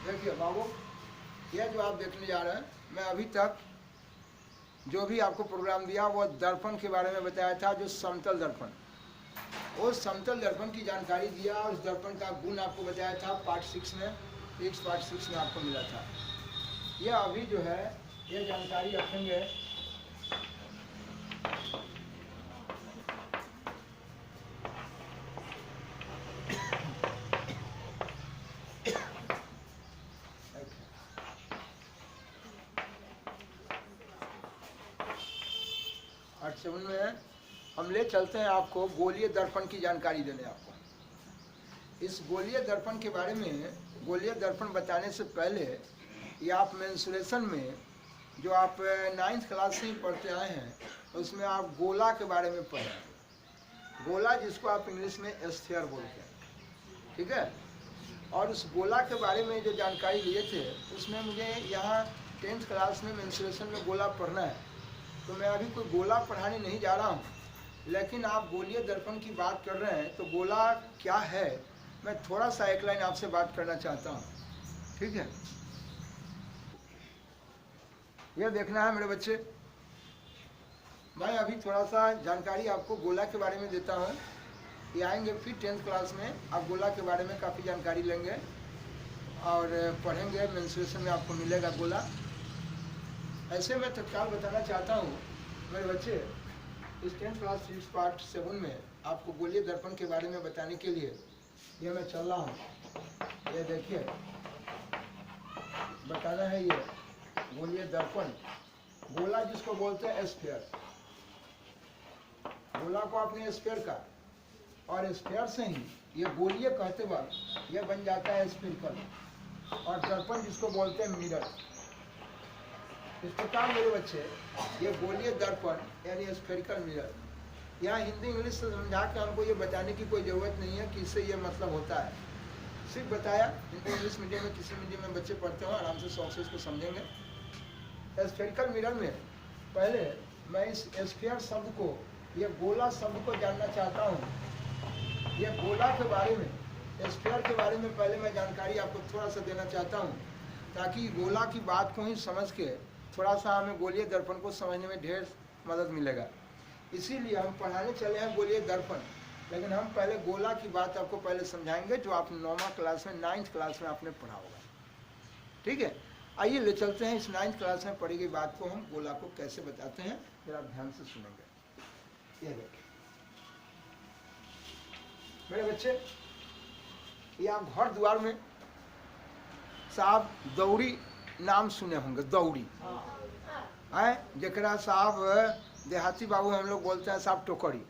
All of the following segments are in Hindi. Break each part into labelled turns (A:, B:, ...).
A: देखिए बाबू, यह जो आप देखने जा रहे हैं, मैं अभी तक जो भी आपको प्रोग्राम दिया वो दर्पण के बारे में बताया था, जो समतल दर्पण, वो समतल दर्पण की जानकारी दिया और उस दर्पण का गुण आपको बताया था पार्ट 6 में, पार्ट 6 में आपको मिला था। यह अभी जो है ये जानकारी रखेंगे। पार्ट 7 में हम ले चलते हैं आपको गोलीय दर्पण की जानकारी देने। आपको इस गोलीय दर्पण के बारे में, गोलीय दर्पण बताने से पहले ये आप मेंसुरेशन में जो आप 9th क्लास से ही पढ़ते आए हैं, उसमें आप गोला के बारे में पढ़े। गोला जिसको आप इंग्लिश में एस्थेयर बोलते हैं, ठीक है। और उस गोला के बारे में जो जानकारी लिए थे, उसमें मुझे यहाँ 10th क्लास में मेंसुरेशन में गोला पढ़ना है, तो मैं अभी कोई गोला पढ़ाने नहीं जा रहा हूँ। लेकिन आप गोलीय दर्पण की बात कर रहे हैं, तो गोला क्या है मैं थोड़ा सा एक लाइन आपसे बात करना चाहता हूँ, ठीक है। यह देखना है मेरे बच्चे, मैं अभी थोड़ा सा जानकारी आपको गोला के बारे में देता हूँ। ये आएंगे फिर 10th क्लास में, आप गोला के बारे में काफ़ी जानकारी लेंगे और पढ़ेंगे, मेंसुरेशन में आपको मिलेगा गोला। ऐसे मैं तत्काल बताना चाहता हूँ मेरे बच्चे, इस 10th क्लास 6 पार्ट 7 में आपको गोलीय दर्पण के बारे में बताने के लिए ये मैं चल रहा हूँ। ये देखिए, बताना है ये गोलीय दर्पण, गोला जिसको बोलते हैं स्फीयर। गोला को आपने स्फीयर का, और स्फीयर से ही ये गोलीय कहते वक्त ये बन जाता है स्फीरिकल, और दर्पण जिसको बोलते हैं मिरर। इस प्रकार मेरे बच्चे ये गोलीय दर्पण यानी स्फेरिकल मिरर, यहाँ हिंदी इंग्लिश से समझा के हमको ये बताने की कोई ज़रूरत नहीं है कि इससे ये मतलब होता है। सिर्फ बताया, हिंदी इंग्लिश मीडियम में किसी मीडियम में बच्चे पढ़ते हो, आराम से शौक से इसको समझेंगे। स्फेरिकल मिरर में पहले मैं इस स्फीयर शब्द को, ये गोला शब्द को जानना चाहता हूँ। ये गोला के बारे में, स्फीयर के बारे में पहले मैं जानकारी आपको थोड़ा सा देना चाहता हूँ, ताकि गोला की बात को ही समझ के थोड़ा सा हमें गोलीय दर्पण को समझने में ढेर मदद मिलेगा। इसीलिए हम पढ़ाने चले हैं गोलीय दर्पण, लेकिन हम पहले गोला की बात आपको पहले समझाएंगे, जो आप 9th क्लास में, 9th क्लास में आपने पढ़ा होगा, ठीक है। आइए ले चलते हैं इस 9th क्लास में पढ़ी गई बात को, हम गोला को कैसे बताते हैं, फिर आप ध्यान से सुनेंगे। ये देखिए मेरे बच्चे, ये आप घर द्वार में साहब दौड़ी नाम सुने होंगे, दौड़ी है, जरा साहब देहाती बाबू हम लोग बोलते हैं साहब टोकरी,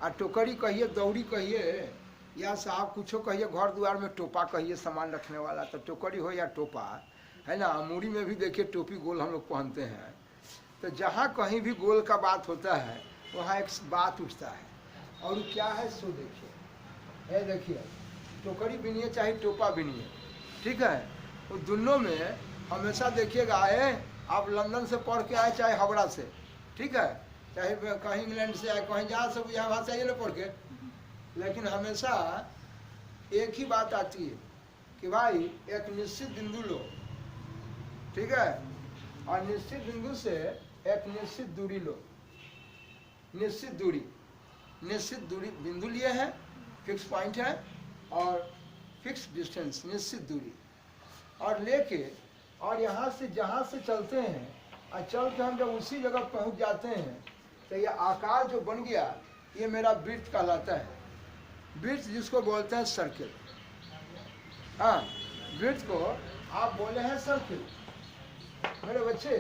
A: और टोकरी कहिए, दौड़ी कहिए, या साहब कुछो कहिए, घर द्वार में टोपा कहिए, सामान रखने वाला, तो टोकरी हो या टोपा, है ना। मूड़ी में भी देखिए टोपी गोल हम लोग पहनते हैं। तो जहाँ कहीं भी गोल का बात होता है वहाँ एक बात उठता है, और वो क्या है सो देखिए। ये देखिए, टोकरी बिनिए चाहे टोपा बिनिए, ठीक है, वो दोनों में हमेशा देखिएगा, आप लंदन से पढ़ के आए चाहे हावड़ा से, ठीक है, चाहे कहीं इंग्लैंड से आए, कहीं जहाँ से यहाँ भाषा आइए ना पढ़ के, लेकिन हमेशा एक ही बात आती है कि भाई एक निश्चित बिंदु लो, ठीक है, और निश्चित बिंदु से एक निश्चित दूरी लो। निश्चित दूरी बिंदु लिए हैं, फिक्स पॉइंट है, और फिक्स डिस्टेंस, निश्चित दूरी, और लेके, और यहाँ से जहाँ से चलते हैं, और चल के हम जब उसी जगह पहुँच जाते हैं, तो ये आकार जो बन गया ये मेरा वृत्त कहलाता है। वृत्त जिसको बोलते हैं सर्किल, हाँ, वृत्त को आप बोले हैं सर्किल। मेरे बच्चे,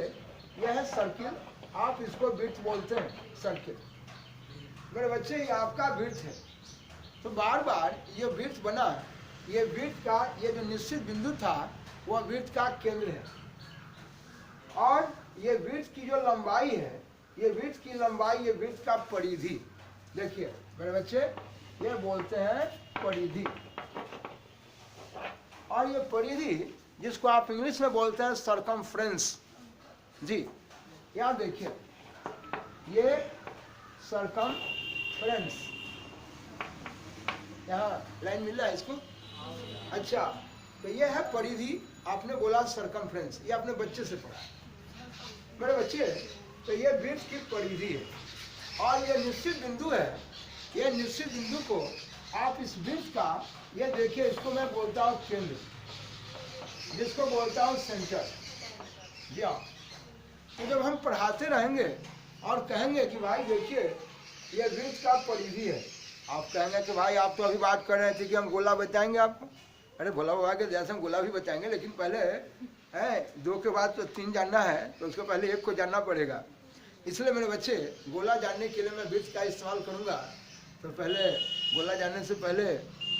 A: यह है सर्किल, आप इसको वृत्त बोलते हैं, सर्किल। मेरे बच्चे, ये आपका वृत्त है, तो बार बार ये वृत्त बना, ये वृत्त का ये जो निश्चित बिंदु था वह वृत्त का केंद्र है, और ये वृत्त की जो लंबाई है, ये वृत्त की लंबाई, ये वृत्त का परिधि। देखिए मेरे बच्चे, ये बोलते हैं परिधि, और ये परिधि जिसको आप इंग्लिश में बोलते हैं सरकमफ्रेंस। जी, यहाँ देखिए, ये सरकमफ्रेंस, यहाँ लाइन मिल रहा है इसको, अच्छा। तो ये है परिधि। आपने बोला सरकमफ्रेंस, ये आपने बच्चे से पढ़ा मेरे बच्चे। तो ये वृत्त की परिधि है और ये निश्चित बिंदु है। ये निश्चित बिंदु को आप इस वृत्त का, ये देखिए, इसको मैं बोलता हूँ केंद्र, जिसको बोलता हूँ सेंटर। जी हाँ। तो जब हम पढ़ाते रहेंगे और कहेंगे कि भाई देखिए ये वृत्त का परिधि है, आप कहेंगे कि भाई आप तो अभी बात कर रहे थे कि हम गोला बताएंगे आपको। अरे भोला बाबा के जैसे हम गोला भी बताएंगे, लेकिन पहले है 2 के बाद तो 3 जानना है, तो उसको पहले 1 को जानना पड़ेगा। इसलिए मेरे बच्चे गोला जानने के लिए मैं वृत्त का इस्तेमाल करूँगा। तो पहले गोला जानने से पहले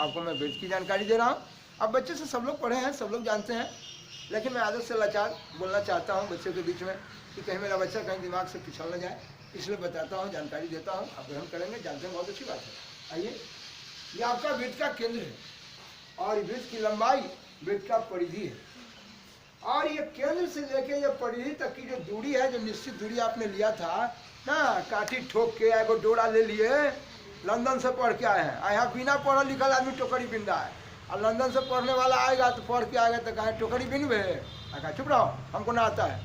A: आपको मैं वृत्त की जानकारी दे रहा हूँ। अब बच्चे से सब लोग पढ़े हैं, सब लोग जानते हैं, लेकिन मैं आदत से लाचार बोलना चाहता हूँ बच्चे के बीच में कि कहीं मेरा बच्चा कहीं दिमाग से पिछड़ न जाए, इसलिए बताता हूँ, जानकारी देता हूँ। आप ग्रहण करेंगे, जानते हैं, बहुत अच्छी बात है। आइए, ये आपका वृत्त का केंद्र है और वृत्त की लंबाई वृत्त का परिधि है। और ये केंद्र से लेके ये परिधि तक की जो दूरी है, जो निश्चित दूरी आपने लिया था ना, काठी ठोक के एगो डोरा ले लिए, लंदन से पढ़ के आए हैं। यहाँ बिना पढ़ा लिखल आदमी टोकरी बिन रहा है, और लंदन से पढ़ने वाला आएगा तो पढ़ के आएगा तो कहे टोकरी बिन बे, कहा चुप रहो, हमको ना आता है,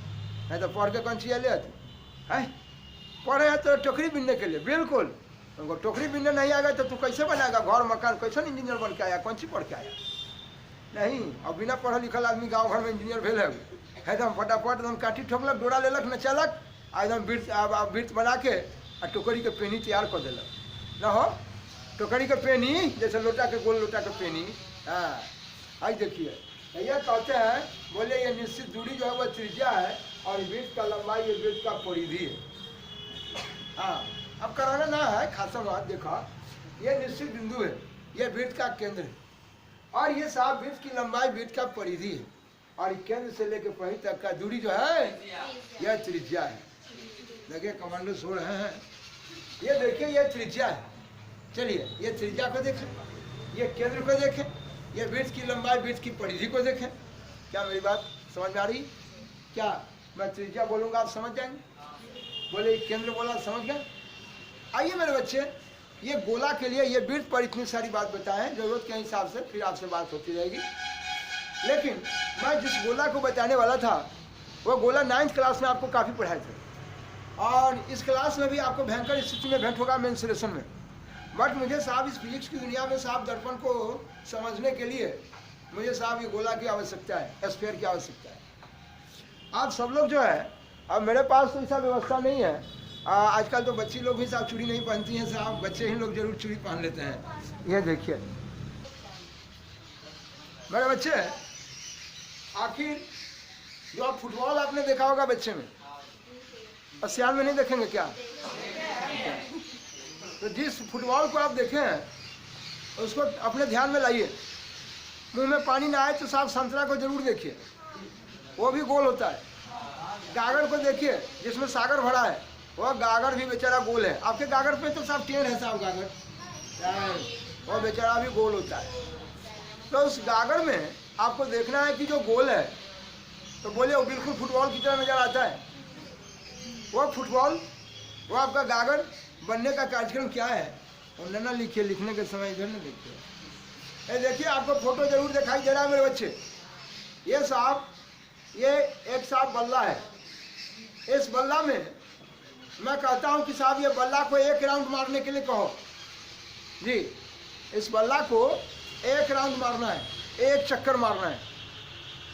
A: नहीं तो पढ़ के कौन सी ले आती है। पढ़े हैं तो टोकरी बिनने के लिए, बिल्कुल। उनको टोकरी बिनने नहीं आएगा तो तू कैसे बनाएगा घर मकान, कैसे इंजीनियर बन के आया, कौन सी पढ़ के आया? नहीं। और बिना पढ़ा लिखल आदमी गांव घर में इंजीनियर भेल है, एकदम फटाफट एकदम काठी ठोकलक, डोरा लेलक, न चलक, एकदम वृत्त बना के और टोकरी के पेनी तैयार कर दिलक। न हो टोकरी के पेनी, जैसे लोटा के गोल लोटा के पेनी। हाँ, आज देखिए ये कहते हैं, बोले ये निश्चित दूरी जो है वह त्रिज्या है और वृत्त का लंबाई ये वृत्त का परिधि है। हाँ, अब कराना ना है, खासा बात। देखा, ये निश्चित बिंदु है, ये वृत्त का केंद्र है और ये साफ वृत्त की लंबाई वृत्त का परिधि है और केंद्र से लेकर पही तक का दूरी जो है यह त्रिज्या है। देखिए कमांडो सो रहे हैं, ये देखिए ये त्रिज्या है। चलिए ये त्रिज्या को देखें, ये केंद्र को देखें, ये वृत्त की लंबाई वृत्त की परिधि को देखें। क्या मेरी बात समझ में आ रही? क्या मैं त्रिज्या बोलूँगा आप समझ जाएंगे? बोले केंद्र बोला समझ गए? आइए मेरे बच्चे, ये गोला के लिए ये वृत्त पर इतनी सारी बात बताएं, जरूरत के हिसाब से फिर आपसे बात होती रहेगी। लेकिन मैं जिस गोला को बताने वाला था वो गोला 9th क्लास में आपको काफ़ी पढ़ाए थे और इस क्लास में भी आपको भयंकर स्थिति में भेंट होगा मेंसुरेशन में। बट मुझे साहब इस फिजिक्स की दुनिया में साहब दर्पण को समझने के लिए मुझे साहब ये गोला की आवश्यकता है, स्फीयर की आवश्यकता है। आप सब लोग जो है, अब मेरे पास तो ऐसा व्यवस्था नहीं है। आजकल तो बच्ची लोग भी साहब चूड़ी नहीं पहनती हैं साहब, बच्चे ही लोग जरूर चूड़ी पहन लेते हैं। ये देखिए मेरे बच्चे, आखिर जो आप फुटबॉल आपने देखा होगा बच्चे में, और सियाल में नहीं देखेंगे क्या? तो जिस फुटबॉल को आप देखे हैं उसको अपने ध्यान में लाइए। मुंह में पानी ना आए तो साहब संतरा को जरूर देखिए, वो भी गोल होता है। गागर को देखिए जिसमें सागर भरा है, वह गागर भी बेचारा गोल है। आपके गागर पे तो साहब टेढ़ है साहब गागर, वो बेचारा भी गोल होता है। तो उस गागर में आपको देखना है कि जो गोल है, तो बोले वो बिल्कुल फुटबॉल की तरह नजर आता है। वो फुटबॉल, वो आपका गागर बनने का कार्यक्रम क्या है वो न लिखिए, लिखने के समय इधर न लिखिए। देखिए आपको फोटो जरूर दिखाई दे रहा है मेरे बच्चे। ये साहब, ये एक साहब बल्ला है। इस बल्ला में मैं कहता हूं कि साहब ये बल्ला को 1 राउंड मारने के लिए कहो जी। इस बल्ला को 1 राउंड मारना है, 1 चक्कर मारना है।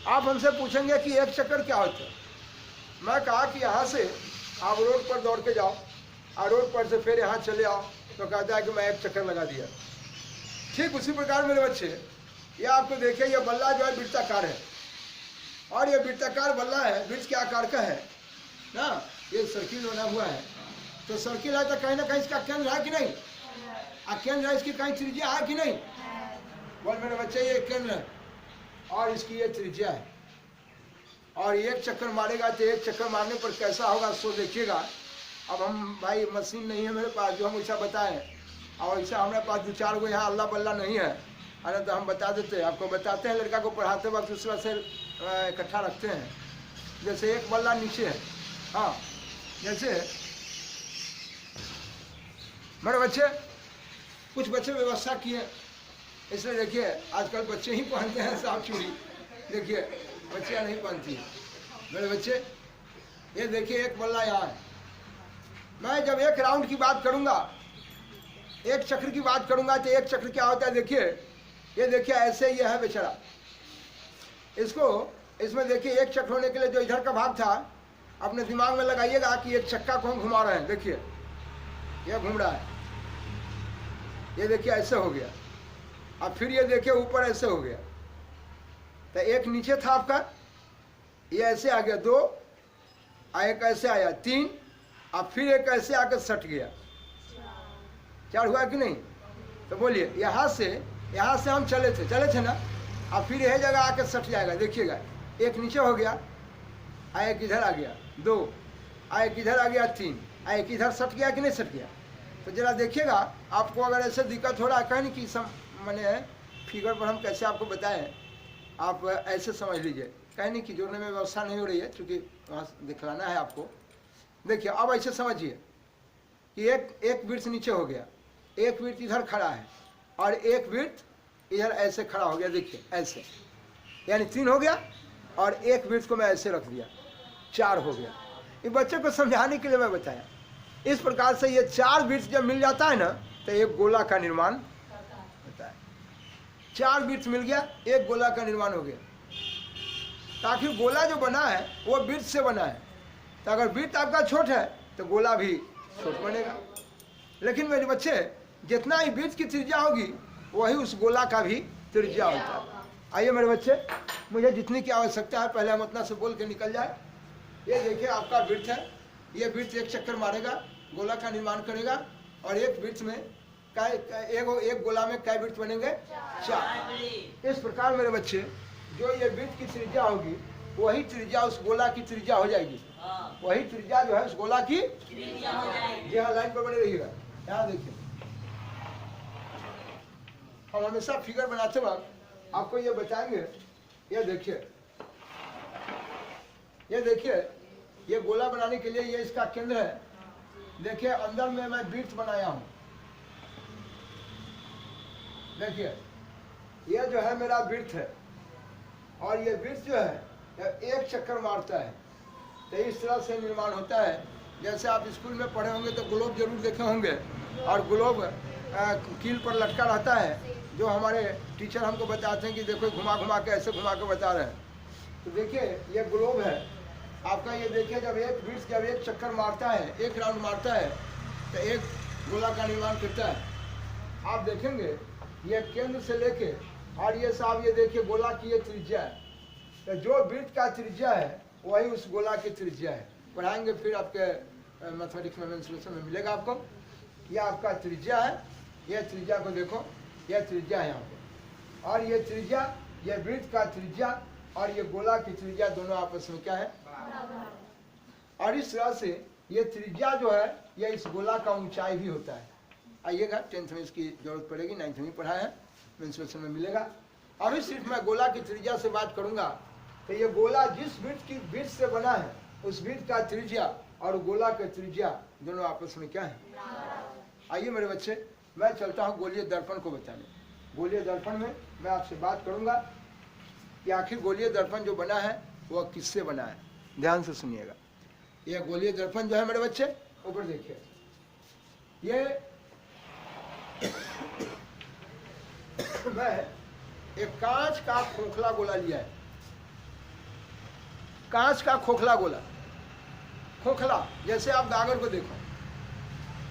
A: आप हमसे पूछेंगे कि 1 चक्कर क्या होता है? मैं कहा कि यहाँ से आप रोड पर दौड़ के जाओ और रोड पर से फिर यहाँ चले आओ, तो कहता है कि मैं 1 चक्कर लगा दिया। ठीक उसी प्रकार मेरे बच्चे, ये आपको देखिए, ये बल्ला जो है वृत्ताकार है और ये वृत्ताकार बल्ला है, वृत्त के आकार का है ना। ये सर्किल बना हुआ है, तो सर्किल है तो कहीं ना कहीं इसका केंद्र है कि नहीं? केंद्र है, इसकी कहीं त्रिज्या है कि नहीं? बोल मेरे बच्चे, ये केंद्र है और इसकी ये त्रिज्या है। और 1 चक्कर मारेगा तो 1 चक्कर मारने पर कैसा होगा सो देखिएगा। अब हम भाई मशीन नहीं है मेरे पास जो हम ऐसा बताएं, और ऐसा हमारे पास 2-4 गो यहाँ अल्लाह बल्ला नहीं है, अरे तो हम बता देते, आपको बताते हैं। लड़का को पढ़ाते वक्त उस तरह से इकट्ठा रखते हैं। जैसे एक बल्ला नीचे है, हाँ, जैसे मेरे बच्चे, कुछ बच्चे व्यवस्था किए इसलिए देखिए आजकल बच्चे ही पहनते हैं सांप चूड़ी, देखिए बच्चियाँ नहीं पहनती हैं। मेरे बच्चे ये देखिए एक बल्ला यहाँ है। मैं जब एक राउंड की बात करूँगा, एक चक्र की बात करूँगा तो एक चक्र क्या होता है देखिए, ये देखिए ऐसे ही है बेचारा। इसको इसमें देखिए एक चक्र होने के लिए जो इधर का भाग था अपने दिमाग में लगाइएगा कि एक चक्का को हम घुमा रहे हैं, देखिए ये घूम रहा है, ये देखिए ऐसे हो गया। अब फिर ये देखिए ऊपर ऐसे हो गया, तो एक नीचे था आपका, ये ऐसे आ गया 2, एक ऐसे आया 3, अब फिर एक ऐसे आकर सट गया। 4 हुआ कि नहीं? तो बोलिए यहाँ से हम चले थे ना, अब फिर यही जगह आकर सट जाएगा। देखिएगा एक नीचे हो गया, एक इधर आ गया 2, एक इधर आ गया 3, एक इधर सट गया कि नहीं सट गया? तो जरा देखिएगा, आपको अगर ऐसे दिक्कत हो रहा है, कहीं कि मैंने फिगर पर हम कैसे आपको बताएं, आप ऐसे समझ लीजिए, कहीं नहीं कि जोड़ने में व्यवस्था नहीं हो रही है क्योंकि वहाँ दिखलाना है आपको। देखिए अब ऐसे समझिए कि एक वृत्त नीचे हो गया, एक वृत्त इधर खड़ा है और एक वृत्त इधर ऐसे खड़ा हो गया, देखिए ऐसे, यानी 3 हो गया और एक वृत्त को मैं ऐसे रख दिया, 4 हो गया। ये बच्चे को समझाने के लिए मैं बताया। इस प्रकार से ये 4 वृत्त जब मिल जाता है ना तो एक गोला का निर्माण होता है। 4 वृत्त मिल गया, एक गोला का निर्माण हो गया। ताकि गोला जो बना है वो वृत्त से बना है, तो अगर वृत्त आपका छोट है तो गोला भी छोट बनेगा। लेकिन मेरे बच्चे जितना ही वृत्त की त्रिज्या होगी वही उस गोला का भी त्रिज्या होता है। आइए मेरे बच्चे, मुझे जितनी की आवश्यकता है पहले हम उतना से बोल के निकल जाए। ये देखिए आपका वृत्त है, ये वृत्त एक चक्कर मारेगा, गोला का निर्माण करेगा, और एक वृत्त में एक गोला में कै वृत्त बनेंगे? 4। इस प्रकार मेरे बच्चे जो ये वृत्त की त्रिज्या होगी वही त्रिज्या उस गोला की त्रिज्या हो जाएगी। वही त्रिज्या जो है उस गोला की त्रिज्या हो जाएगी। जी हाँ, लाइन पर बने रहिएगा। यहाँ देखिए, हम हमेशा फिगर बनाते वक्त आपको ये बताएंगे। ये देखिए ये गोला बनाने के लिए ये इसका केंद्र है। देखिए अंदर में मैं वृत्त बनाया हूँ। देखिए ये जो है मेरा वृत्त है, और ये वृत्त जो है एक चक्कर मारता है, तो इस तरह से निर्माण होता है। जैसे आप स्कूल में पढ़े होंगे तो ग्लोब जरूर देखे होंगे, और ग्लोब कील पर लटका रहता है, जो हमारे टीचर हमको बताते हैं कि देखो घुमा घुमा के ऐसे घुमा के बता रहे हैं। तो देखिए ये ग्लोब है आपका। ये देखिए जब एक वृत्त जब एक चक्कर मारता है, एक राउंड मारता है, तो एक गोला का निर्माण करता है। आप देखेंगे ये केंद्र से लेके और ये साहब ये देखिए गोला की ये त्रिज्या है। तो जो वृत्त का त्रिज्या है वही उस गोला की त्रिज्या है। पढ़ाएंगे फिर आपके मैथमेटिक्स में मेंसुरेशन में मिलेगा आपको। यह आपका त्रिज्या है, यह त्रिज्या को देखो, यह त्रिज्या है यहाँ पर, और ये त्रिज्या, ये वृत्त का त्रिज्या और ये गोला की त्रिज्या दोनों आपस में क्या है? और इस तरह से ये त्रिज्या जो है यह इस गोला का ऊंचाई भी होता है। आइएगा 10th में इसकी जरूरत पड़ेगी, 9th में पढ़ा है, मेंसुरेशन में मिलेगा। अभी सिर्फ मैं गोला की त्रिज्या से बात करूंगा। तो ये गोला जिस वृत्त से बना है उस वृत्त का त्रिज्या और गोला का त्रिज्या दोनों आपस में क्या है? आइए मेरे बच्चे, मैं चलता हूँ गोलीय दर्पण को बताने। गोलीय दर्पण में मैं आपसे बात करूंगा कि आखिर गोलीय दर्पण जो बना है वह किससे बना है। ध्यान से सुनिएगा। यह गोलीय दर्पण जो है मेरे बच्चे, ऊपर देखिए, ये मैं एक कांच का खोखला गोला लिया है। कांच का खोखला गोला, खोखला, जैसे आप गागर को देखो,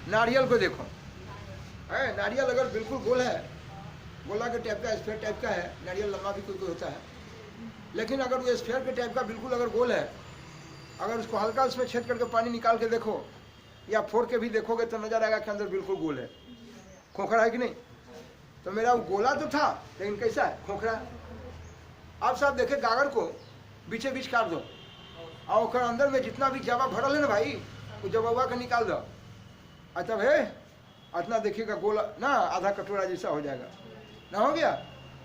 A: नारियल को देखो, है नारियल अगर बिल्कुल गोल है, गोला के टाइप का, स्फेयर टाइप का है, नारियल लंबा भी कोई होता है, लेकिन अगर वो स्फेयर के टाइप का बिल्कुल अगर गोल है, अगर उसको हल्का उसमें छेद करके पानी निकाल के देखो या फोड़ के भी देखोगे तो नजर आएगा कि अंदर बिल्कुल गोल है। खोखरा है कि नहीं? तो मेरा वो गोला तो था लेकिन कैसा है? खोखरा। आप सब देखे गागर को बीचे बीच काट दो और अंदर में जितना भी जावा भरल है ना भाई, वो जबुआ का निकाल दो, तब है इतना देखिएगा गोला ना आधा कटोरा जैसा हो जाएगा ना। हो गया?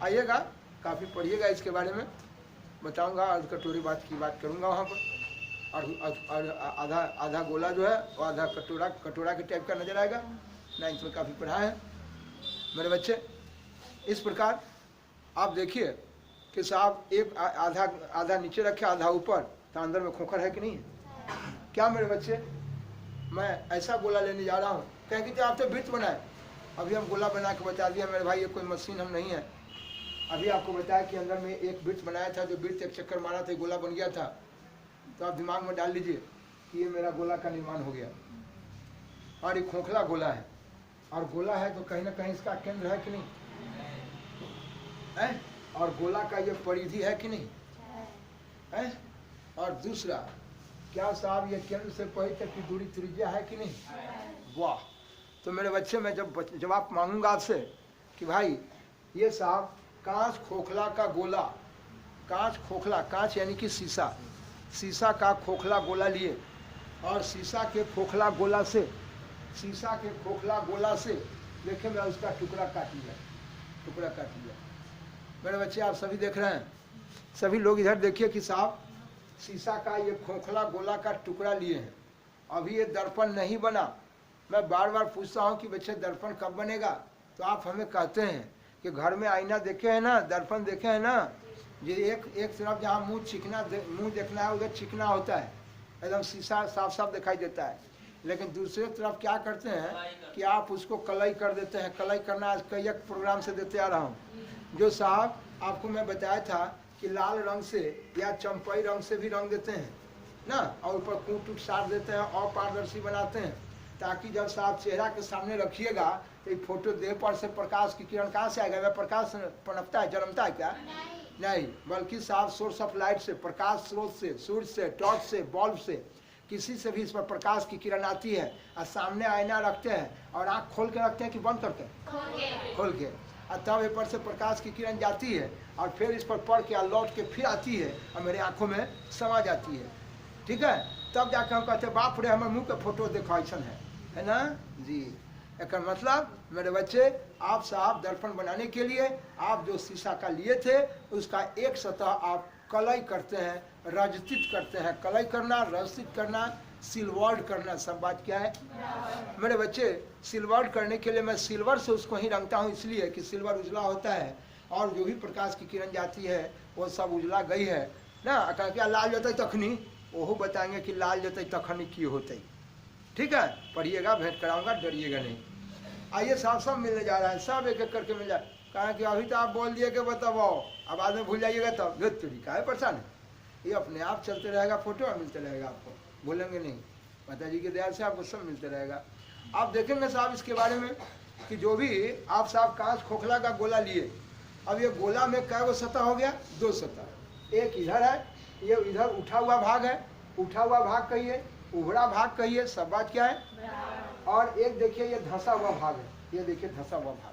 A: आइएगा, काफ़ी पढ़िएगा इसके बारे में, बताऊंगा, आध कटोरी बात की बात करूंगा वहाँ पर। और आधा गोला जो है वो आधा कटोरा के टाइप का नजर आएगा। 9th में काफ़ी पढ़ा है मेरे बच्चे। इस प्रकार आप देखिए कि साहब एक आधा आधा नीचे रखे आधा ऊपर, तो अंदर में खोखर है कि नहीं है? क्या मेरे बच्चे, मैं ऐसा गोला लेने जा रहा हूँ, कहें कि आप तो वृत्त बनाए। अभी हम गोला बना के बता दिया मेरे भाई, ये कोई मशीन हम नहीं है। अभी आपको बताया कि अंदर में एक वृत्त बनाया था, जो वृत्त एक चक्कर मारा था गोला बन गया था। तो आप दिमाग में डाल लीजिए कि ये मेरा गोला का निर्माण हो गया, और ये खोखला गोला है। और गोला है तो कहीं ना कहीं इसका केंद्र है कि नहीं है? और गोला का ये परिधि है कि नहीं है? और दूसरा, क्या साहब ये केंद्र से परे तक की दूरी त्रिज्या है कि नहीं? वाह। तो मेरे बच्चे, मैं जब जवाब मांगूंगा आपसे कि भाई ये साहब कांच खोखला का गोला, कांच खोखला, कांच यानी कि शीशा, शीशा का खोखला गोला लिए, और शीशा के खोखला गोला से, शीशा के खोखला गोला से देखिए मैं उसका टुकड़ा काट लिया, टुकड़ा काट लिया। मेरे बच्चे आप सभी देख रहे हैं, सभी लोग इधर देखिए कि साहब शीशा का ये खोखला गोला का टुकड़ा लिए हैं। अभी ये दर्पण नहीं बना। मैं बार बार पूछता हूँ कि बच्चे दर्पण कब बनेगा? तो आप हमें कहते हैं कि घर में आईना देखे हैं ना, दर्पण देखे हैं ना, ये एक तरफ जहाँ मुंह चिकना मुंह देखना है उधर चिकना होता है, एकदम शीशा साफ साफ दिखाई देता है। लेकिन दूसरे तरफ क्या करते हैं कि आप उसको कलई कर देते हैं। कलई करना आज कई एक प्रोग्राम से देते आ रहा हूँ, जो साहब आपको मैं बताया था कि लाल रंग से या चंपई रंग से भी रंग देते हैं ना, और ऊपर कूट उट साट देते हैं और पारदर्शी बनाते हैं, ताकि जब साहब चेहरा के सामने रखिएगा तो ये फोटो देह पर से प्रकाश की किरण कहाँ से आएगा? वह प्रकाश पनपता है, जन्मता है क्या? नहीं, बल्कि साहब सोर्स ऑफ लाइट से, प्रकाश स्रोत से, सूर्य से, टॉर्च से, बल्ब से, किसी से भी इस पर प्रकाश की किरण आती है। और सामने आईना रखते हैं और आँख खोल के रखते हैं कि बंद करके? खोल के। और तब ऊपर से प्रकाश की किरण जाती है और फिर इस पर पढ़ के लौट के फिर आती है और मेरे आंखों में समा जाती है। ठीक है, तब जाकर हम कहते हैं बाप रे हमारे मुंह के फोटो देखो ऐसा है ना जी। एक मतलब मेरे बच्चे, आप साहब दर्पण बनाने के लिए आप जो शीशा का लिए थे उसका एक सतह आप कलई करते हैं, रजतित करते हैं। कलई करना, रजतित करना, सिल्वर्ड करना, सब बात क्या है मेरे बच्चे? सिल्वर्ड करने के लिए मैं सिल्वर से उसको ही रंगता हूँ, इसलिए कि सिल्वर उजला होता है और जो भी प्रकाश की किरण जाती है वो सब उजला गई है ना। क्या लाल जतई तखनी, वो बताएंगे कि लाल जतई तखनी की होते। ठीक है, पढ़िएगा, भेंट कराऊंगा, डरिएगा नहीं। आइए साहब, सब मिलने जा रहा है, सब एक एक करके मिल जाए। कहा कि अभी तो आप बोल दिए कि बताओ, अब बाद में भूल जाइएगा तब तो तरीका है परेशान है। ये अपने आप चलते रहेगा, फोटो मिलते रहेगा, आपको भूलेंगे नहीं। माता जी के दया से आपको सब मिलते रहेगा। आप देखेंगे साहब इसके बारे में कि जो भी आप साहब कांच खोखला का गोला लिए, अब ये गोला में क्या वो सतह हो गया? 2 सतह। एक इधर है, ये इधर उठा हुआ भाग है, उठा हुआ भाग कहिए, उभरा भाग कहिए, सब बात क्या है। और एक देखिए ये धंसा हुआ भाग है, ये देखिए धंसा हुआ भाग।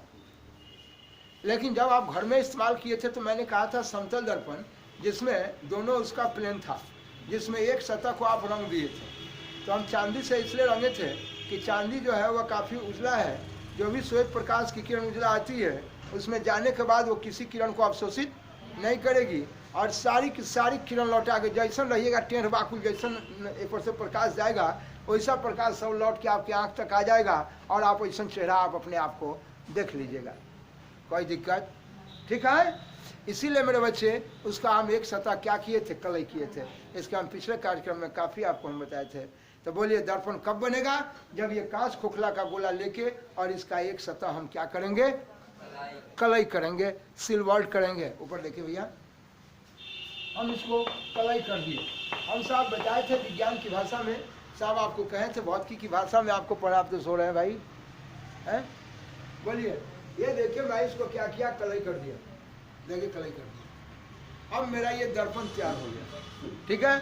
A: लेकिन जब आप घर में इस्तेमाल किए थे तो मैंने कहा था समतल दर्पण, जिसमें दोनों उसका प्लेन था, जिसमें एक सतह को आप रंग दिए थे। तो हम चांदी से इसलिए रंगे थे कि चांदी जो है वह काफ़ी उजला है। जो भी श्वेत प्रकाश की किरण उजला आती है उसमें जाने के बाद वो किसी किरण को अवशोषित नहीं करेगी और सारी की सारी किरण लौटा के जैसन रहिएगा, टेढ़ बाकुल जैसन ऊपर से प्रकाश जाएगा वैसा प्रकाश सब लौट के आपकी आँख तक आ जाएगा और आप वैसा चेहरा आप अपने आप को देख लीजिएगा। कोई दिक्कत? ठीक है, इसीलिए मेरे बच्चे उसका हम एक सतह क्या किए थे? कलई किए थे। इसका हम पिछले कार्यक्रम में काफ़ी आपको हम बताए थे। तो बोलिए दर्पण कब बनेगा? जब ये कांच खोखला का गोला लेके और इसका एक सतह हम क्या करेंगे? कलई करेंगे, सिल्वर्ड करेंगे। ऊपर देखिए भैया, हम इसको कलई कर दिए। हम साहब बताए थे विज्ञान की भाषा में, साहब आपको कहे थे भौतिकी की भाषा में आपको पढ़ा, आप तो सो रहे हैं भाई हैं। बोलिए, ये देखिए मैं इसको क्या किया? कलई कर दिया। देखिए कलई कर दिया। अब मेरा ये दर्पण तैयार हो गया। ठीक है,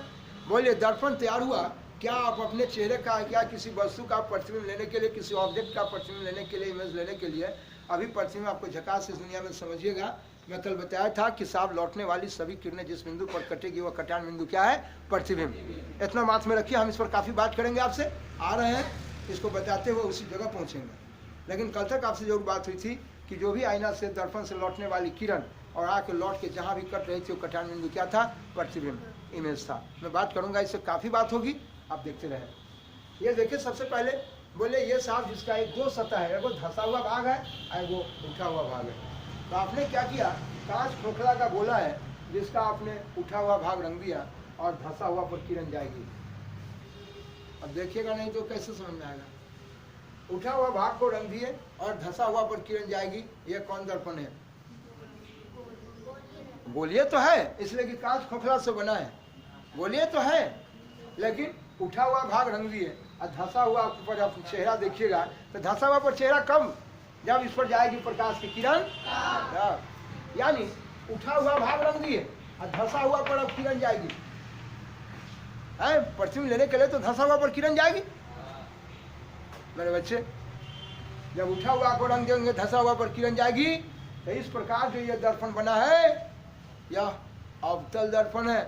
A: बोलिए दर्पण तैयार हुआ। क्या आप अपने चेहरे का, क्या किसी वस्तु का प्रतिबिंब लेने के लिए, किसी ऑब्जेक्ट का प्रतिबिंब लेने के लिए, इमेज लेने के लिए, अभी प्रतिबिंब आपको झकास इस दुनिया में समझिएगा। मैं कल बताया था कि साहब लौटने वाली सभी किरणें जिस बिंदु पर कटेगी वह कटान बिंदु क्या है? प्रतिबिंब। इतना माथ में रखिए, हम इस पर काफ़ी बात करेंगे आपसे, आ रहे हैं, इसको बताते हुए उसी जगह पहुँचेंगे। लेकिन कल तक आपसे जरूर बात हुई थी कि जो भी आईना से, दर्पण से लौटने वाली किरण और आके लौट के जहाँ भी कट रही थी वो कटान बिंदु क्या था? प्रतिबिंब, इमेज था। मैं बात करूँगा, इससे काफ़ी बात होगी, आप देखते रहे। ये देखिए सबसे पहले बोले ये साहब जिसका एक 2 सतह है, एगो धंसा हुआ भाग है और एगो उठा हुआ भाग है। तो आपने क्या किया, कांच खोखला का गोला है जिसका आपने उठा हुआ भाग रंग दिया और धंसा हुआ पर किरण जाएगी। अब देखिएगा नहीं तो कैसे समझ में आएगा। उठा हुआ भाग को रंग दिए और धंसा हुआ पर किरण जाएगी। यह कौन दर्पण है? गोलिये तो है, इसलिए कि कांच खोखला से बना है। गोलिये तो है, लेकिन उठा हुआ भाग रंग दिए और धंसा हुआ पर आप चेहरा देखिएगा तो धंसा हुआ पर चेहरा कम, जब इस पर जाएगी प्रकाश की किरण, यानी उठा हुआ भाग रंग दिए और धंसा हुआ पर अब किरण जाएगी। प्रतिबिंब लेने के लिए तो धंसा हुआ पर किरण जाएगी मेरे बच्चे। जब उठा हुआ को रंग देंगे, धंसा हुआ पर किरण जाएगी। तो इस प्रकार जो ये दर्पण बना है यह अवतल दर्पण है।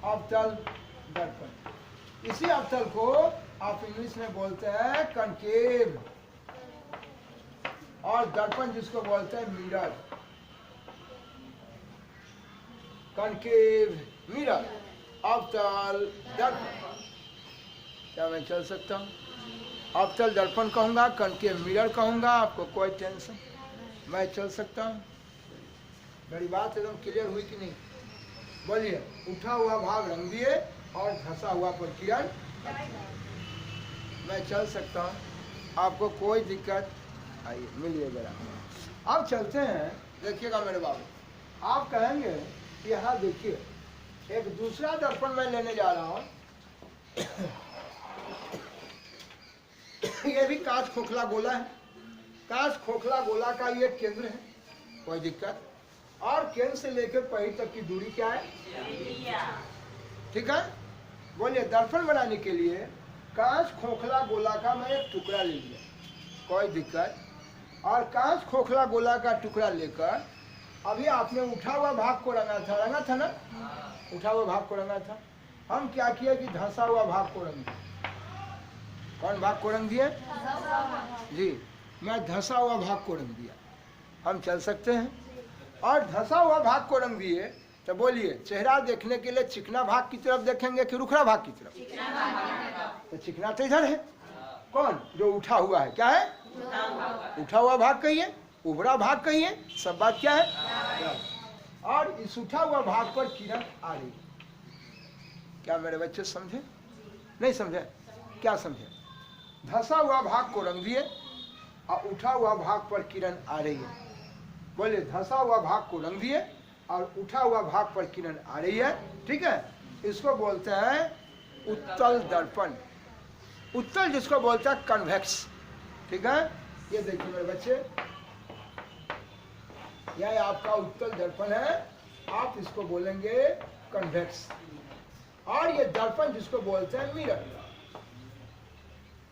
A: अवतल दर्पण, इसी अवतल को आप इंग्लिश में बोलते हैं कनकेव, और दर्पण जिसको बोलते हैं मिरर। कनकेव मिरर, अवतल दर्पण। क्या मैं चल सकता हूँ? अवतल दर्पण कहूँगा, कनकेव मिरर कहूँगा, आपको कोई टेंशन, मैं चल सकता हूँ। मेरी बात एकदम क्लियर हुई कि नहीं? बोलिए। उठा हुआ भाग रंग दिए और धंसा हुआ पर किरण, मैं चल सकता हूँ, आपको कोई दिक्कत? आइए मिलिए जरा। अब चलते हैं, देखिएगा मेरे बाबू। आप कहेंगे कि यहाँ देखिए एक दूसरा दर्पण मैं लेने जा रहा हूँ। ये भी कांच खोखला गोला है। कांच खोखला गोला का ये केंद्र है, कोई दिक्कत? और केंद्र से लेकर पहिए तक की दूरी क्या है? ठीक है। बोलिए। दर्पण बनाने के लिए कांच खोखला गोला का मैं एक टुकड़ा ले लिया, कोई दिक्कत? और कांच खोखला गोला का टुकड़ा लेकर अभी आपने उठा हुआ भाग को रंगा था ना? उठा हुआ भाग को रंगा था। हम क्या किया कि धंसा हुआ भाग को रंग दिया। कौन भाग को रंग दिए? जी, मैं धंसा हुआ भाग को रंग दिया। हम चल सकते हैं। और धंसा हुआ भाग को रंग दिए तो बोलिए, चेहरा देखने के लिए चिकना भाग की तरफ देखेंगे कि रुखड़ा भाग की तरफ? तो चिकना तो इधर है। कौन? जो उठा हुआ है। क्या है? उठा हुआ भाग कहिए, उभरा भाग कहिए, सब बात क्या है? और इस उठा हुआ भाग पर किरण आ रही। क्या मेरे बच्चे समझे? नहीं समझे? क्या समझे? धंसा हुआ भाग को रंग दिए और उठा हुआ भाग पर किरण आ रही है। बोले। धंसा हुआ भाग को रंग दिए और उठा हुआ भाग पर किरण आ रही है। ठीक है। इसको बोलते हैं उत्तल दर्पण। उत्तल जिसको बोलते हैं कन्वेक्स। ठीक है। ये देखिए मेरे बच्चे, यह आपका उत्तल दर्पण है, आप इसको बोलेंगे कन्वेक्स। और ये दर्पण जिसको बोलते हैं मिरर,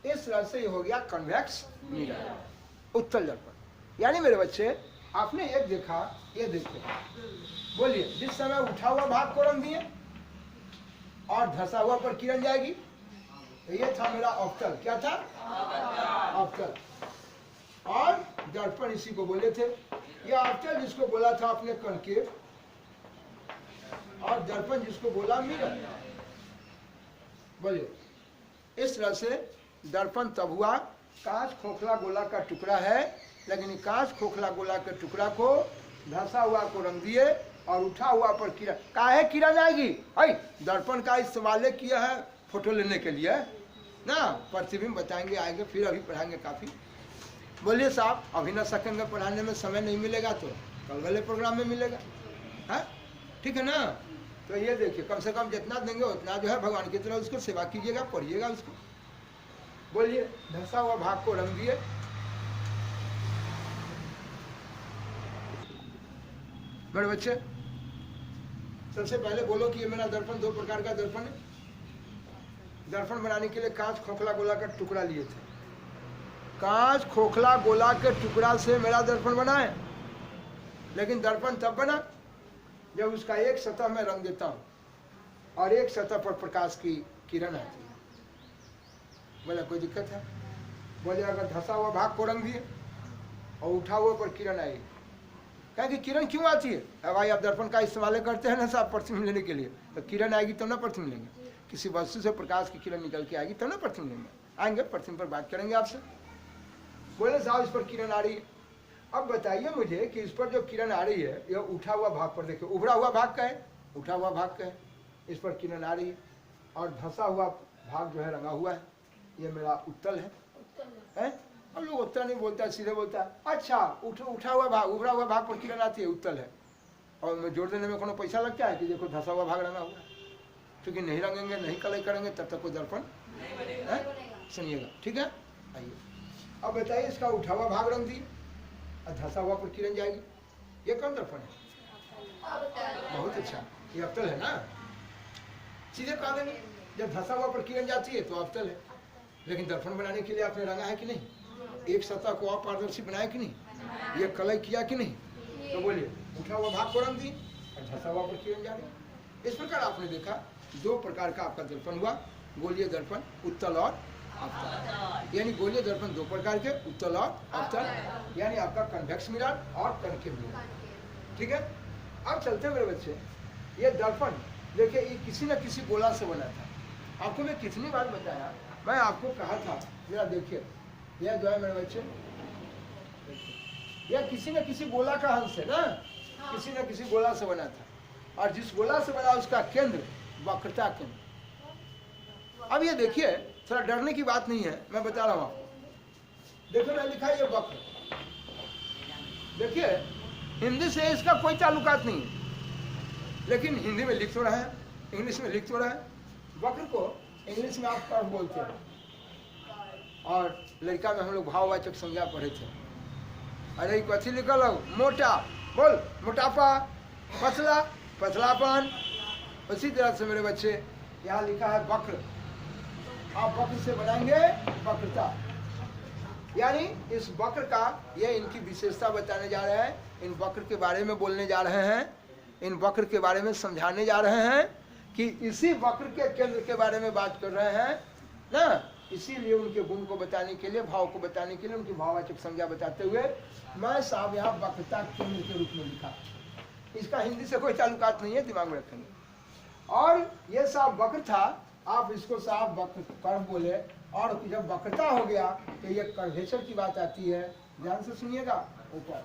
A: इस तरह से ये हो गया कन्वेक्स मिरर, उत्तल दर्पण। यानी मेरे बच्चे आपने एक देखा, ये देखिए। बोलिए। जिस समय उठा हुआ भाग को रंग दिए और धंसा हुआ पर किरण जाएगी, तो ये था मेरा अवतल। क्या था? अवतल। और दर्पण इसी को बोले थे। यह अवतल जिसको बोला था आपने कनकेव, और दर्पण जिसको बोला मिरर। बोलिए। इस तरह से दर्पण तब हुआ, कांच खोखला गोला का टुकड़ा है, लेकिन कांच खोखला गोला के टुकड़ा को धंसा हुआ को रंग दिए और उठा हुआ पर किरण। काहे किरण आएगी? दर्पण का इस्तेमाल किया है फोटो लेने के लिए ना। प्रतिबिंब बताएंगे आएंगे, फिर अभी पढ़ाएंगे काफी। बोलिए साहब, अभी ना सकेंगे पढ़ाने में, समय नहीं मिलेगा तो कल वाले प्रोग्राम में मिलेगा। है ठीक है ना? तो ये देखिए, कम से कम जितना देंगे उतना जो है भगवान की तरह उसको सेवा कीजिएगा, पढ़िएगा उसको। बोलिए। धंसा हुआ भाग को रंग दिए। मेरे बच्चे सबसे पहले बोलो कि ये मेरा दर्पण दो प्रकार का दर्पण है। दर्पण बनाने के लिए कांच खोखला गोला का टुकड़ा लिए थे। कांच खोखला गोला के टुकड़ा से मेरा दर्पण बना है, लेकिन दर्पण तब बना जब उसका एक सतह में रंग देता हूँ और एक सतह पर प्रकाश की किरण आती है। बोले कोई दिक्कत है? बोले अगर धंसा हुआ भाग को रंग दिए और उठा हुआ पर किरण आई, क्या कि किरण क्यों आती है? भाई आप दर्पण का इस्तेमाल करते हैं ना साहब प्रतिबिंब लेने के लिए, तो किरण आएगी तब ना प्रतिबिंब लेंगे। किसी वस्तु से प्रकाश की किरण निकल के आएगी तब ना प्रतिबिंब लेंगे। आएंगे प्रतिबिंब पर बात करेंगे आपसे। बोले साहब इस पर किरण आ रही है। अब बताइए मुझे कि इस पर जो किरण आ रही है यह उठा हुआ भाग पर देखिए, उभरा हुआ भाग का है, उठा हुआ भाग का है, इस पर किरण आ रही है और धंसा हुआ भाग जो है रंगा हुआ है, ये मेरा उत्तल है? हम लोग उत्तल नहीं बोलता है, सीधे बोलता है अच्छा उठा हुआ भाग, उभरा हुआ भाग पर किरण आती है, उत्तल है। और मैं जोड़ देने में कोनो पैसा लगता है कि देखो धंसा हुआ भाग रंगा हुआ है? क्योंकि नहीं रंगेंगे, नहीं कलई करेंगे तब तक कोई दर्पण है। सुनिएगा, ठीक है। आइए अब बताइए, इसका उठा हुआ भाग रंग दी और धंसा हुआ पर किरण जाएगी, ये कौन दर्पण है? बहुत अच्छा, ये अवतल है ना। सीधे कहा देंगे जब धंसा हुआ पर किरण जाती है तो अवतल है। लेकिन दर्पण बनाने के लिए आपने रंगा है कि नहीं? एक सतह को आप पारदर्शी बनाया कि नहीं? ये कलई किया कि नहीं? तो बोलिए, उठा हुआ भाग को रंग दी और धंसा हुआ पर किरण जा रही। इस प्रकार आपने देखा दो प्रकार का आपका दर्पण हुआ, गोलीय दर्पण, उत्तल और अवतल। यानी गोलीय दर्पण दो प्रकार के, उत्तल और अवतल, यानी आपका कन्वेक्स मिरर और कनकेव मिरर। ठीक है। अब चलते मेरे बच्चे, ये दर्पण देखिए ये किसी न किसी गोला से बना था। आपको मैं कितनी बार बताया, मैं आपको कहा था, जरा देखिए यह जो है मेरे बच्चे, यह किसी न किसी गोला का अंश है ना, किसी न किसी गोला से बना था और जिस गोला से बना उसका केंद्र वक्रता केंद्र। अब ये देखिए, थोड़ा डरने की बात नहीं है, मैं बता रहा हूँ आपको। देखो मैं लिखा है ये वक्र, देखिए हिंदी से इसका कोई ताल्लुकात नहीं है, लेकिन हिंदी में लिख तो रहा है, इंग्लिश में लिख तो रहा है। वक्र को इंग्लिश में आप कर्व बोलते हैं और लड़का में हम लोग भाववाचक संज्ञा पढ़े थे। अरे कथी लिखल हो? मोटा, बोल मोटापा, पतला, पतलापन। उसी तरह से मेरे बच्चे यहाँ लिखा है वक्र, आप वक्र से बनाएंगे वक्रता। यानी इस वक्र का, ये इनकी विशेषता बताने जा रहे हैं, इन वक्र के बारे में बोलने जा रहे हैं, इन वक्र के बारे में समझाने जा रहे हैं कि इसी वक्र के केंद्र के बारे में बात कर रहे हैं ना। इसीलिए उनके गुण को बताने के लिए, भाव को बताने के लिए, उनकी भाववाचक संज्ञा बताते हुए मैं साहब यहाँ वक्रता केंद्र के रूप में लिखा। इसका हिंदी से कोई ताल्लुकात नहीं है, दिमाग में रखेंगे। और ये साहब वक्र था, आप इसको साहब वक्र कर्व बोले, और जब वक्रता हो गया तो ये कर्वेचर की बात आती है। ध्यान से सुनिएगा, ऊपर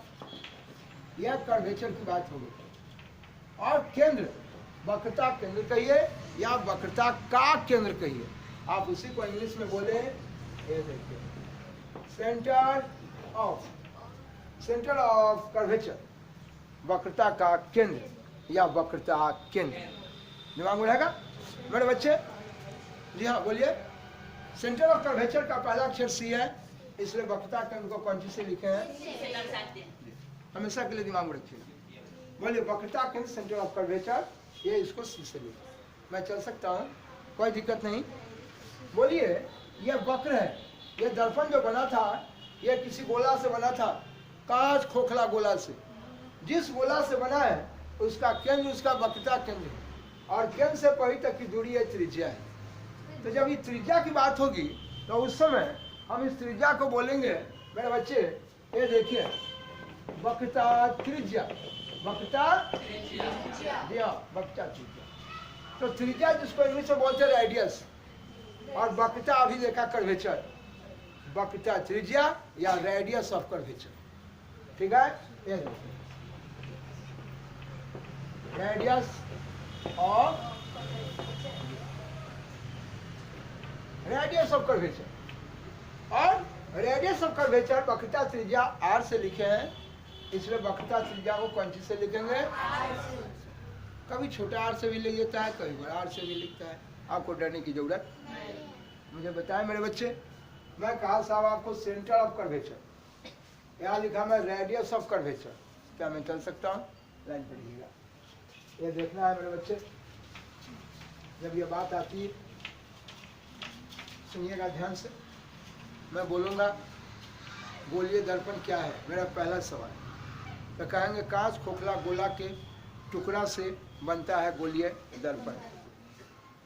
A: यह कर्वेचर की बात हो गई। और केंद्र, वक्रता केंद्र कहिए या वक्रता का केंद्र कहिए, आप उसी को इंग्लिश में बोले, ये देखिए सेंटर ऑफ कर्वेचर, वक्रता का केंद्र या वक्रता केंद्र। दिमाग में रहेगा मेरे बच्चे? जी हाँ, बोलिए। सेंटर ऑफ कर्वेचर का पहला अक्षर सी है, इसलिए वक्रता केंद्र को कौन सी से लिखे हैं? हमेशा के लिए दिमाग में रखिएगा। बोलिए वक्रता केंद्र, सेंटर ऑफ कर्वेचर, ये इसको सी से लिखे। मैं चल सकता हूँ, कोई दिक्कत नहीं। बोलिए ये वक्र है, ये दर्पण जो बना था ये किसी गोला से बना था, कांच खोखला गोला से। जिस गोला से बना है उसका केंद्र उसका वक्रता केंद्र है, और केंद्र से पही तक की दूरी है त्रिज्या है। तो जब ये त्रिज्या की बात होगी तो उस समय हम इस त्रिज्या को बोलेंगे मेरे बच्चे, ये देखिए वक्रता त्रिज्या, वक्रता जी हाँ, वक्रता त्रिज्या। तो त्रिज्या जिसको इंग्लिश में बोलते हैं रेडियस, और वक्रता अभी देखा कर्वेचर, वक्रता त्रिज्या या रेडियस ऑफ कर्वेचर। ठीक है, ये देखिए रेडियस ऑफ कर्वेचर। और रेडियस ऑफ कर्वेचर वक्रता त्रिज्या आर से लिखे हैं, इसलिए वक्रता त्रिज्या को कौन सी से लिखेंगे? कभी छोटा आर से भी लिख देता है, कभी बड़ा आर से भी लिखता है, आपको डरने की जरूरत मुझे बताएं मेरे बच्चे। मैं कहा साहब आपको सेंटर ऑफ कर्वेचर, यहाँ लिखा मैं रेडियस ऑफ कर्वेचर। क्या मैं चल सकता हूँ? लाइन पढ़िएगा, ये देखना है मेरे बच्चे। जब ये बात आती है सुनिएगा ध्यान से, मैं बोलूँगा गोलीय दर्पण क्या है, मेरा पहला सवाल। तो कहेंगे कांच खोखला गोला के टुकड़ा से बनता है गोलीय दर्पण।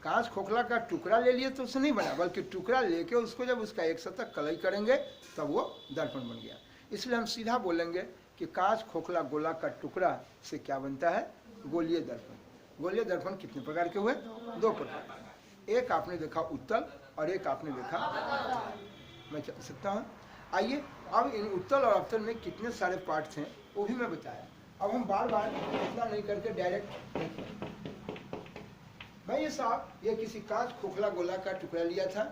A: कांच खोखला का टुकड़ा ले लिए तो उससे नहीं बना, बल्कि टुकड़ा लेके उसको जब उसका एक सतह कलई करेंगे तब वो दर्पण बन गया। इसलिए हम सीधा बोलेंगे कि कांच खोखला गोला का टुकड़ा से क्या बनता है? गोलीय दर्पण। गोलीय दर्पण कितने प्रकार के हुए? दो प्रकार। एक आपने देखा उत्तल और एक आपने देखा, मैं चल सकता हूँ। आइए अब इन उत्तल और अवतल में कितने सारे पार्ट थे वो भी मैं बताया। अब हम बार बार इतना नहीं करके डायरेक्ट मैं ये साहब ये किसी कांच खोखला गोला का टुकड़ा लिया था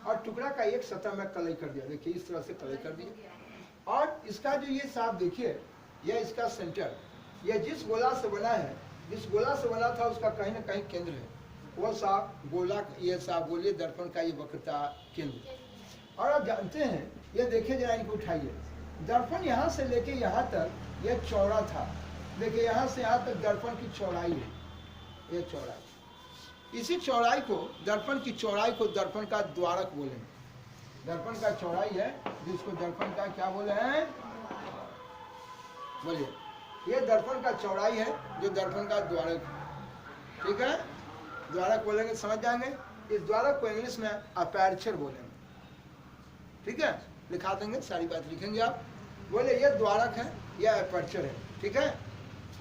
A: और टुकड़ा का एक सतह में कलई कर दिया। देखिए इस तरह से कलई कर दिया और इसका जो ये साहब देखिए ये इसका सेंटर ये जिस गोला से बना है, जिस गोला से बना था उसका कहीं ना कहीं केंद्र है। वो साहब गोला ये साहब गोलीय दर्पण का ये वक्रता केंद्र। और आप जानते हैं ये देखिए जरा इनको उठाइए, दर्पण यहाँ से लेके यहाँ तक ये चौड़ा था। देखिए यहाँ से यहाँ तक दर्पण की चौड़ाई है, ये चौड़ाई। इसी चौड़ाई को दर्पण की चौड़ाई को दर्पण का द्वारक बोलेंगे। दर्पण का चौड़ाई है जिसको दर्पण का क्या बोले हैं, बोलिए। ये दर्पण का चौड़ाई है जो दर्पण का द्वारक, ठीक है, द्वारक बोलेंगे, समझ जाएंगे। इस द्वारक को इंग्लिश में अपर्चर बोलेंगे, ठीक है, लिखा देंगे, सारी बात लिखेंगे आप। बोले ये द्वारक है, यह अपर्चर है, ठीक है।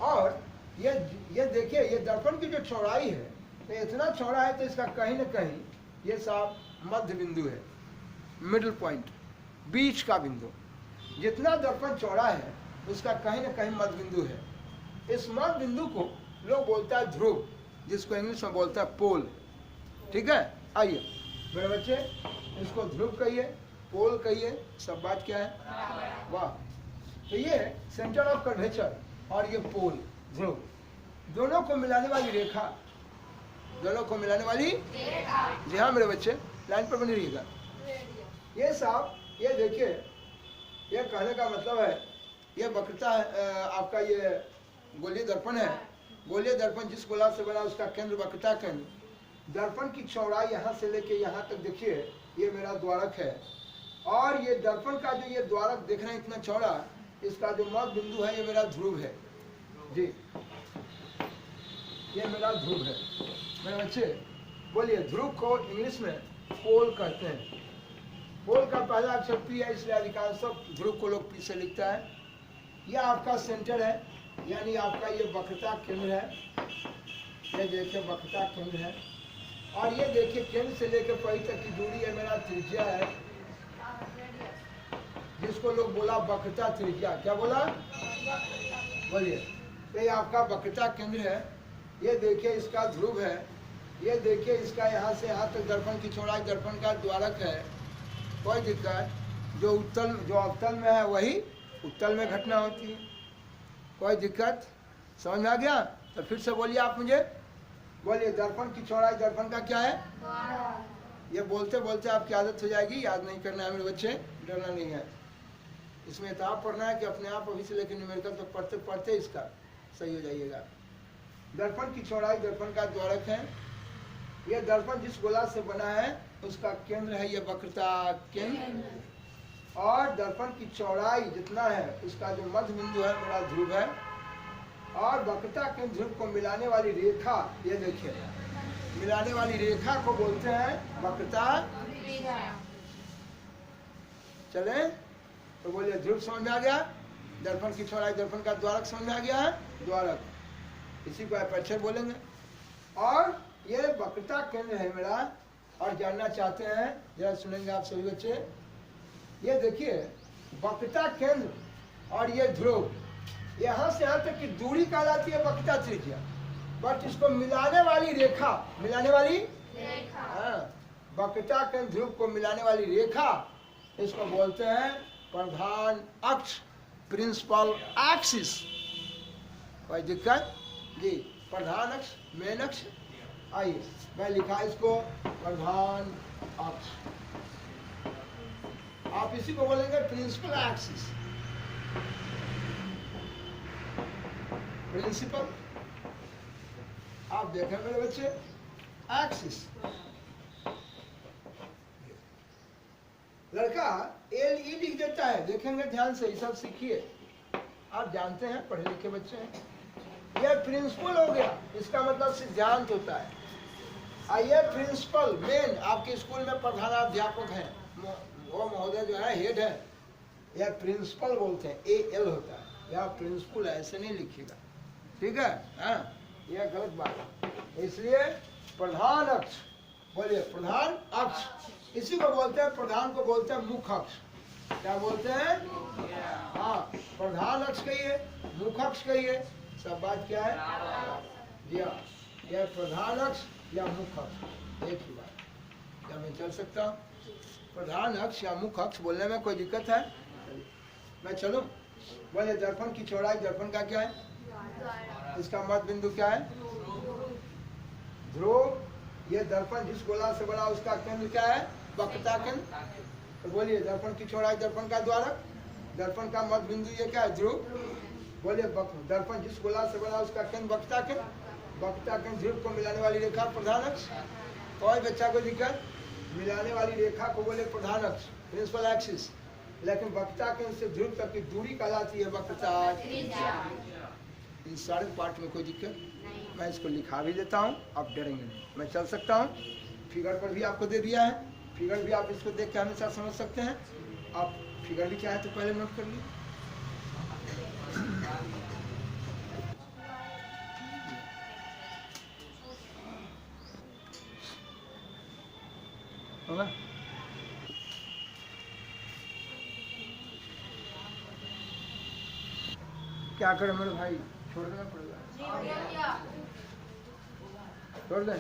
A: और ये देखिए ये दर्पण की जो चौड़ाई है तो इतना चौड़ा है तो इसका कहीं ना कहीं ये साहब मध्य बिंदु है, मिडिल पॉइंट, बीच का बिंदु। जितना दर्पण चौड़ा है उसका कहीं ना कहीं मध्य बिंदु है। इस मध्य बिंदु को लोग बोलता है ध्रुव, जिसको इंग्लिश में बोलता है पोल, ठीक है। आइए मेरे बच्चे, इसको ध्रुव कहिए, पोल कहिए, सब बात क्या है, वाह। तो ये सेंटर ऑफ कर्वेचर और ये पोल ध्रुव, दोनों को मिलाने वाली रेखा, दोनों को मिलाने वाली, जी हाँ मेरे बच्चे लाइन पर बनी रहिएगा। ये साहब ये देखिए, ये कहने का मतलब है ये वक्रता आपका ये गोलीय दर्पण है। गोलीय दर्पण जिस गोला से बना उसका केंद्र वक्रता केंद्र। दर्पण की चौड़ाई यहाँ से लेके यहाँ तक देखिए ये मेरा द्वारक है और ये दर्पण का जो ये द्वारक देख रहे हैं इतना चौड़ा, इसका जो मध्य बिंदु है ये मेरा ध्रुव है जी, ये मेरा ध्रुव है मेरे बच्चे। बोलिए ध्रुव को इंग्लिश में पोल कहते हैं। पोल का पहला अक्षर पी है, इसलिए अधिकांश ध्रुव को लोग पी से लिखता है। यह आपका सेंटर है, यानी आपका ये वक्रता केंद्र है, ये देखिए वक्रता केंद्र है। और ये देखिए केंद्र से लेकर पई तक की दूरी है मेरा त्रिज्या है, जिसको लोग बोला वक्रता त्रिज्या। क्या बोला, बोलिए। तो ये आपका वक्रता केंद्र है, ये देखिए इसका ध्रुव है, ये देखिए इसका यहाँ से यहाँ तक दर्पण की चौड़ाई दर्पण का द्वारक है। कोई दिक्कत, जो उत्तल जो अवतल में है वही उत्तल में घटना होती है। कोई दिक्कत, समझ में आ गया? तो फिर से बोलिए आप मुझे, बोलिए दर्पण की चौड़ाई दर्पण का क्या है, ये बोलते बोलते आपकी आदत हो जाएगी, याद नहीं करना है मेरे बच्चे, डरना नहीं है। इसमें इतना पढ़ना है कि अपने आप अभी से लेकर न्यूमेरिकल तक पढ़ते पढ़ते इसका सही हो जाइएगा। दर्पण की चौड़ाई दर्पण का द्वारक है। यह दर्पण जिस गोला से बना है उसका केंद्र है ये वक्रता केंद्र, और दर्पण की चौड़ाई जितना है उसका जो मध्य बिंदु है मेरा ध्रुव है। और वक्रता के ध्रुव को मिलाने वाली रेखा, ये देखिए मिलाने वाली रेखा को बोलते हैं वक्रता। चले तो बोलिए ध्रुव समझ में आ गया, दर्पण की चौड़ाई दर्पण का द्वारक समझ में आ गया है, द्वारक, इसी को अपर्चर बोलेंगे। और ये वक्रता केंद्र है मेरा। और जानना चाहते हैं जरा सुनेंगे आप सभी बच्चे, ये देखिए वक्रता केंद्र और ये ध्रुव, यहाँ से यहाँ तक की दूरी कहलाती है वक्रता त्रिज्या, बट इसको मिलाने वाली रेखा, मिलाने वाली रेखा, हाँ, वक्रता केंद्र ध्रुव को मिलाने वाली रेखा, इसको बोलते हैं प्रधान अक्ष, प्रिंसिपल एक्सिस। कोई दिक्कत जी, प्रधान अक्ष, मेन अक्ष। आइए मैं लिखा इसको प्रधान अक्ष, आप इसी को बोलेंगे प्रिंसिपल एक्सिस। प्रिंसिपल आप देखें मेरे बच्चे, एक्सिस। लड़का LE लिख देता है, देखेंगे ध्यान से, ये सब सीखिए, आप जानते हैं पढ़े लिखे बच्चे हैं। यह प्रिंसिपल हो गया, इसका मतलब सिद्धांत होता है। ये प्रिंसिपल मेन, आपके स्कूल में प्रधानाध्यापक हैं, वो महोदय जो है हेड है, यह प्रिंसिपल बोलते हैं, AL होता है, यह प्रिंसिपल ऐसे नहीं लिखिएगा, ठीक है, हाँ यह गलत बात है। इसलिए प्रधान अक्ष, बोलिए प्रधान अक्ष, इसी को बोलते हैं, प्रधान को बोलते हैं मुख्य अक्ष, क्या बोलते हैं? हाँ, प्रधान अक्ष कहिए, मुख अक्ष कहिए, सब बात क्या है? जी हाँ, यह प्रधान अक्ष या मुख अक्ष एक ही बात। क्या मैं चल सकता हूँ? प्रधान अक्ष या मुख अक्ष बोलने में कोई दिक्कत है? मैं चलूं? बोले दर्पण की चौड़ाई, दर्पण का क्या है? इसका मध्य बिंदु क्या है? ध्रुव। ये दर्पण जिस गोला से बड़ा उसका केंद्र क्या है? वक्रता केंद्र। तो बोलिए दर्पण की चौड़ाई, दर्पण का द्वारक, दर्पण का मध्य बिंदु ये क्या है? ध्रुव। बोलिए दर्पण जिस गोला से बड़ा उसका केंद्र वक्रता केंद्र, वक्रता केंद्र ध्रुव को मिलाने वाली रेखा प्रधान अक्ष। कोई बच्चा को दिक्कत? मिलाने वाली रेखा को बोले प्रधान अक्ष, प्रिंसिपल एक्सिस। लेकिन वक्रता केंद्र से ध्रुव तक की दूरी कहलाती है वक्रता। इन सारे पार्ट में कोई दिक्कत? मैं इसको लिखा भी देता हूँ, आप डरेंगे नहीं, मैं चल सकता हूँ। फिगर पर भी आपको दे दिया है, फिगर भी आप इसको देख के हमेशा समझ सकते हैं। आप फिगर भी चाहे तो पहले नोट कर लीजिए। होगा? क्या करें मेरे भाई, छोड़ देना पड़ेगा? छोड़ दें?